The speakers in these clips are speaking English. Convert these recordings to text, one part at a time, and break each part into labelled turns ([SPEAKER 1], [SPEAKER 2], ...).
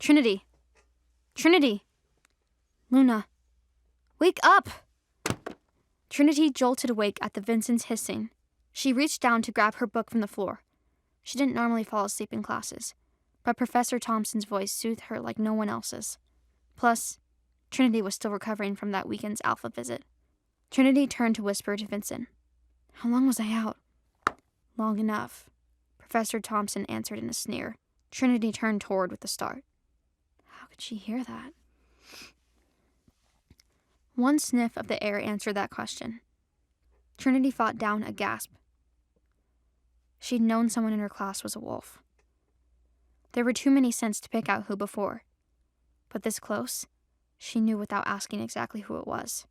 [SPEAKER 1] Trinity! Trinity! Luna! Wake up! Trinity jolted awake at the Vincent's hissing. She reached down to grab her book from the floor. She didn't normally fall asleep in classes, but Professor Thompson's voice soothed her like no one else's. Plus, Trinity was still recovering from that weekend's alpha visit. Trinity turned to whisper to Vincent. How long was I out? Long enough, Professor Thompson answered in a sneer. Trinity turned toward with a start. How could she hear that? One sniff of the air answered that question. Trinity fought down a gasp. She'd known someone in her class was a wolf. There were too many scents to pick out who before. But this close, she knew without asking exactly who it was.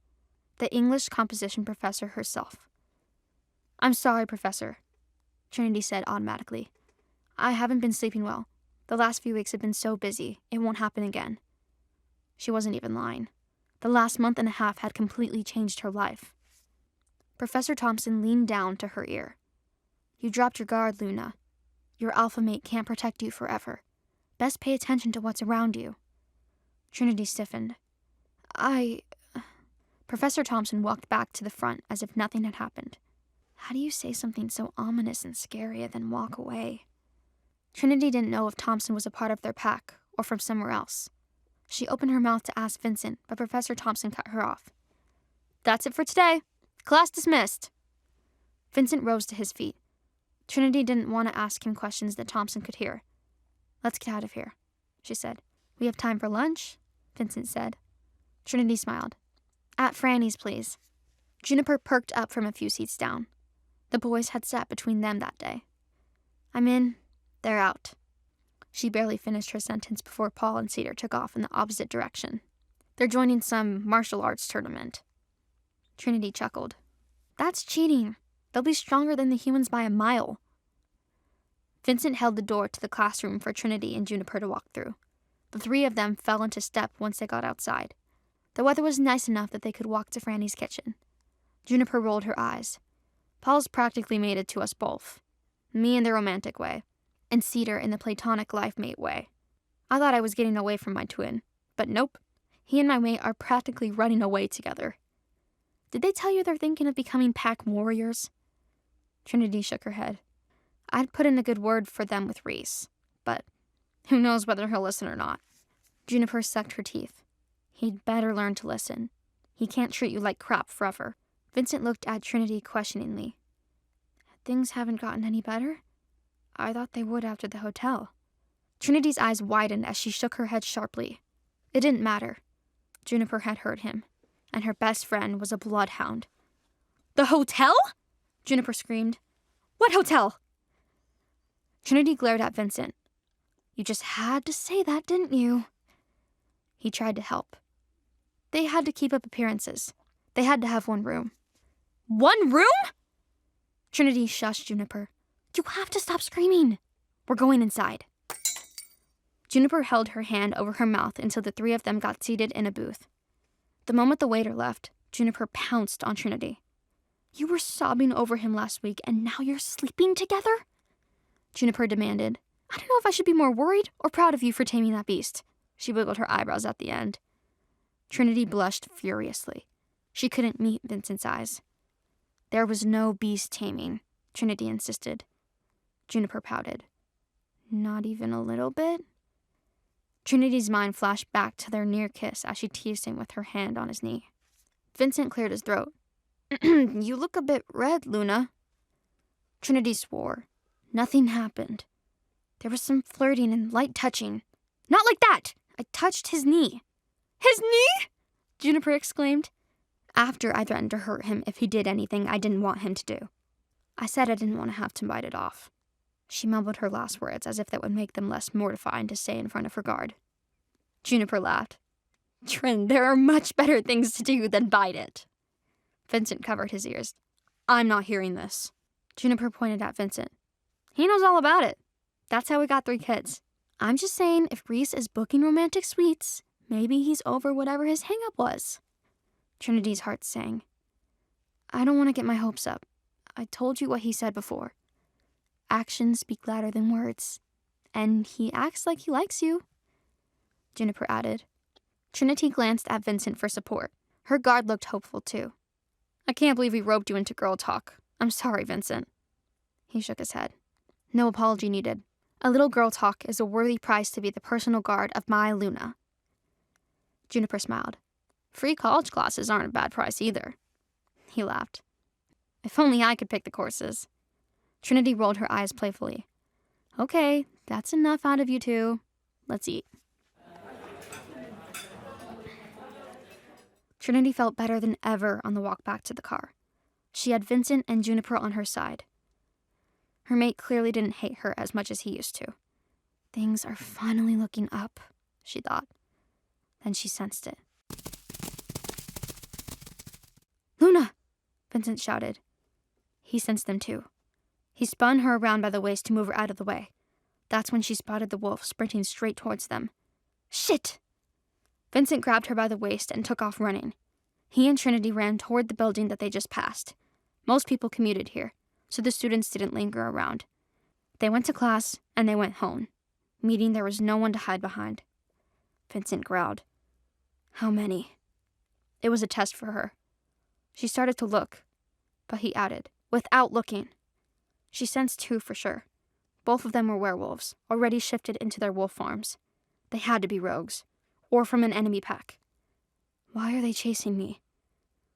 [SPEAKER 1] The English composition professor herself. I'm sorry, Professor, Trinity said automatically. I haven't been sleeping well. The last few weeks have been so busy, it won't happen again. She wasn't even lying. The last month and a half had completely changed her life. Professor Thompson leaned down to her ear. You dropped your guard, Luna. Your alpha mate can't protect you forever. Best pay attention to what's around you. Trinity stiffened. Professor Thompson walked back to the front as if nothing had happened. How do you say something so ominous and scary and then walk away? Trinity didn't know if Thompson was a part of their pack or from somewhere else. She opened her mouth to ask Vincent, but Professor Thompson cut her off. That's it for today. Class dismissed. Vincent rose to his feet. Trinity didn't want to ask him questions that Thompson could hear. Let's get out of here, she said. We have time for lunch, Vincent said. Trinity smiled. At Franny's, please. Juniper perked up from a few seats down. The boys had sat between them that day. I'm in. They're out. She barely finished her sentence before Paul and Cedar took off in the opposite direction. They're joining some martial arts tournament. Trinity chuckled. That's cheating. They'll be stronger than the humans by a mile. Vincent held the door to the classroom for Trinity and Juniper to walk through. The three of them fell into step once they got outside. The weather was nice enough that they could walk to Franny's kitchen. Juniper rolled her eyes. Paul's practically mated to us both. Me in the romantic way, and Cedar in the platonic life-mate way. I thought I was getting away from my twin, but nope. He and my mate are practically running away together. Did they tell you they're thinking of becoming pack warriors? Trinity shook her head. I'd put in a good word for them with Reese, but who knows whether he'll listen or not. Juniper sucked her teeth. He'd better learn to listen. He can't treat you like crap forever. Vincent looked at Trinity questioningly. Things haven't gotten any better? I thought they would after the hotel. Trinity's eyes widened as she shook her head sharply. It didn't matter. Juniper had heard him, and her best friend was a bloodhound. The hotel? Juniper screamed. What hotel? Trinity glared at Vincent. You just had to say that, didn't you? He tried to help. They had to keep up appearances. They had to have one room. One room? Trinity shushed Juniper. You have to stop screaming. We're going inside. Juniper held her hand over her mouth until the three of them got seated in a booth. The moment the waiter left, Juniper pounced on Trinity. You were sobbing over him last week, and now you're sleeping together? Juniper demanded. I don't know if I should be more worried or proud of you for taming that beast. She wiggled her eyebrows at the end. Trinity blushed furiously. She couldn't meet Vincent's eyes. There was no beast taming, Trinity insisted. Juniper pouted. Not even a little bit? Trinity's mind flashed back to their near kiss as she teased him with her hand on his knee. Vincent cleared his throat. You look a bit red, Luna. Trinity swore. Nothing happened. There was some flirting and light touching. Not like that! I touched his knee. His knee? Juniper exclaimed. After I threatened to hurt him if he did anything I didn't want him to do. I said I didn't want to have to bite it off. She mumbled her last words as if that would make them less mortifying to say in front of her guard. Juniper laughed. Trin, there are much better things to do than bite it. Vincent covered his ears. I'm not hearing this. Juniper pointed at Vincent. He knows all about it. That's how we got 3 kids. I'm just saying if Reese is booking romantic suites, maybe he's over whatever his hang-up was. Trinity's heart sang. I don't want to get my hopes up. I told you what he said before. Actions speak louder than words. And he acts like he likes you. Juniper added. Trinity glanced at Vincent for support. Her guard looked hopeful, too. I can't believe we roped you into girl talk. I'm sorry, Vincent. He shook his head. No apology needed. A little girl talk is a worthy price to be the personal guard of my Luna. Juniper smiled. Free college classes aren't a bad price either. He laughed. If only I could pick the courses. Trinity rolled her eyes playfully. Okay, that's enough out of you two. Let's eat. Trinity felt better than ever on the walk back to the car. She had Vincent and Juniper on her side. Her mate clearly didn't hate her as much as he used to. Things are finally looking up, she thought. Then she sensed it. Luna! Vincent shouted. He sensed them too. He spun her around by the waist to move her out of the way. That's when she spotted the wolf sprinting straight towards them. Shit! Vincent grabbed her by the waist and took off running. He and Trinity ran toward the building that they just passed. Most people commuted here, so the students didn't linger around. They went to class, and they went home, meaning there was no one to hide behind. Vincent growled. How many? It was a test for her. She started to look, but he added, without looking. She sensed two for sure. Both of them were werewolves, already shifted into their wolf forms. They had to be rogues, or from an enemy pack. Why are they chasing me?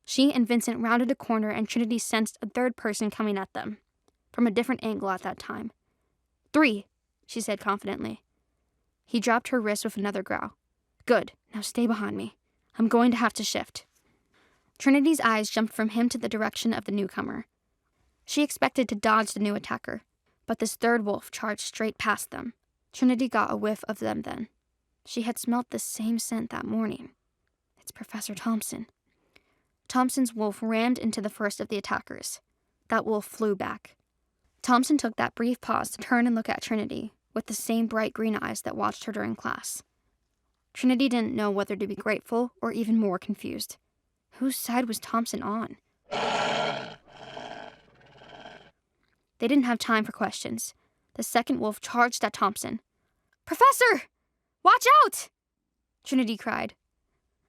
[SPEAKER 1] She and Vincent rounded a corner and Trinity sensed a third person coming at them, from a different angle at that time. 3, she said confidently. He dropped her wrist with another growl. Good, now stay behind me. I'm going to have to shift. Trinity's eyes jumped from him to the direction of the newcomer. She expected to dodge the new attacker, but this third wolf charged straight past them. Trinity got a whiff of them then. She had smelt the same scent that morning. It's Professor Thompson. Thompson's wolf rammed into the first of the attackers. That wolf flew back. Thompson took that brief pause to turn and look at Trinity, with the same bright green eyes that watched her during class. Trinity didn't know whether to be grateful or even more confused. Whose side was Thompson on? They didn't have time for questions. The second wolf charged at Thompson. Professor! Watch out! Trinity cried.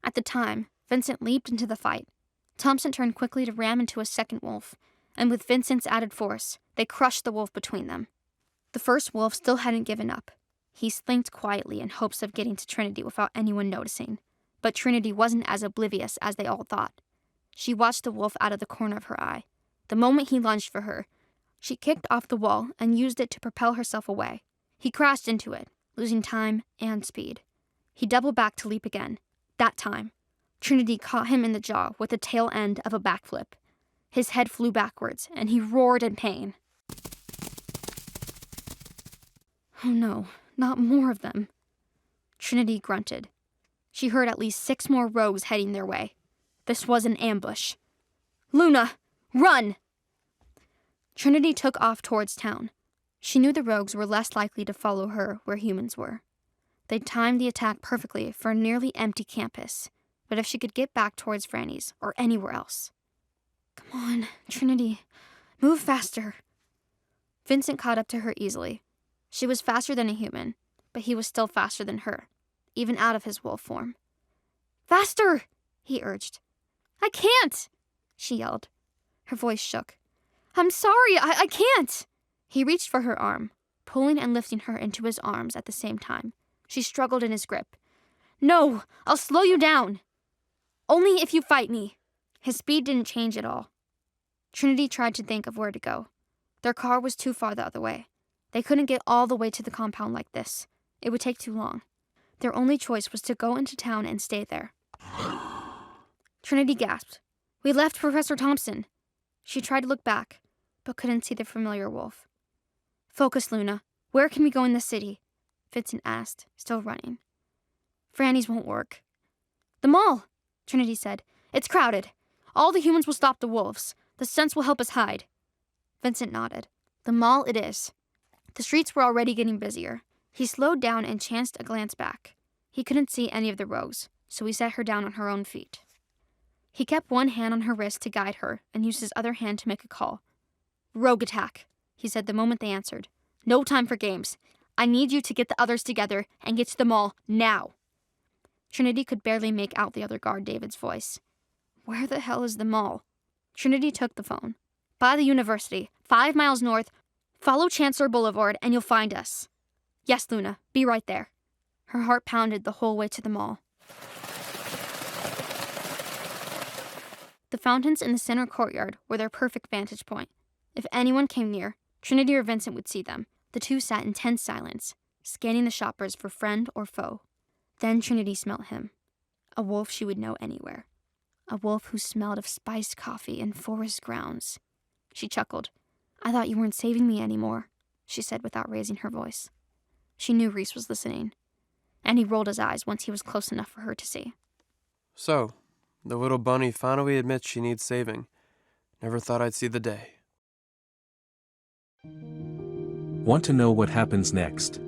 [SPEAKER 1] At the time, Vincent leaped into the fight. Thompson turned quickly to ram into a second wolf, and with Vincent's added force, they crushed the wolf between them. The first wolf still hadn't given up. He slinked quietly in hopes of getting to Trinity without anyone noticing, but Trinity wasn't as oblivious as they all thought. She watched the wolf out of the corner of her eye. The moment he lunged for her, she kicked off the wall and used it to propel herself away. He crashed into it, losing time and speed. He doubled back to leap again. That time, Trinity caught him in the jaw with the tail end of a backflip. His head flew backwards, and he roared in pain. Oh no, not more of them. Trinity grunted. She heard at least 6 more rogues heading their way. This was an ambush. Luna, run! Trinity took off towards town. She knew the rogues were less likely to follow her where humans were. They'd timed the attack perfectly for a nearly empty campus, but if she could get back towards Franny's or anywhere else. Come on, Trinity, move faster. Vincent caught up to her easily. She was faster than a human, but he was still faster than her, even out of his wolf form. Faster, he urged. I can't, she yelled. Her voice shook. I'm sorry, I can't. He reached for her arm, pulling and lifting her into his arms at the same time. She struggled in his grip. No, I'll slow you down. Only if you fight me. His speed didn't change at all. Trinity tried to think of where to go. Their car was too far the other way. They couldn't get all the way to the compound like this. It would take too long. Their only choice was to go into town and stay there. Trinity gasped. We left Professor Thompson. She tried to look back, but couldn't see the familiar wolf. Focus, Luna. Where can we go in the city? Vincent asked, still running. Franny's won't work. The mall, Trinity said. It's crowded. All the humans will stop the wolves. The scents will help us hide. Vincent nodded. The mall it is. The streets were already getting busier. He slowed down and chanced a glance back. He couldn't see any of the rogues, so he set her down on her own feet. He kept one hand on her wrist to guide her and used his other hand to make a call. Rogue attack, he said the moment they answered. No time for games. I need you to get the others together and get to the mall now. Trinity could barely make out the other guard David's voice. Where the hell is the mall? Trinity took the phone. By the university, 5 miles north. Follow Chancellor Boulevard and you'll find us. Yes, Luna, be right there. Her heart pounded the whole way to the mall. The fountains in the center courtyard were their perfect vantage point. If anyone came near, Trinity or Vincent would see them. The two sat in tense silence, scanning the shoppers for friend or foe. Then Trinity smelt him. A wolf she would know anywhere. A wolf who smelled of spiced coffee and forest grounds. She chuckled. I thought you weren't saving me anymore, she said without raising her voice. She knew Reese was listening, and he rolled his eyes once he was close enough for her to see.
[SPEAKER 2] So, the little bunny finally admits she needs saving. Never thought I'd see the day.
[SPEAKER 3] Want to know what happens next?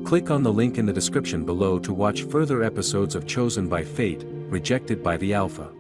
[SPEAKER 3] Click on the link in the description below to watch further episodes of Chosen by Fate, Rejected by the Alpha.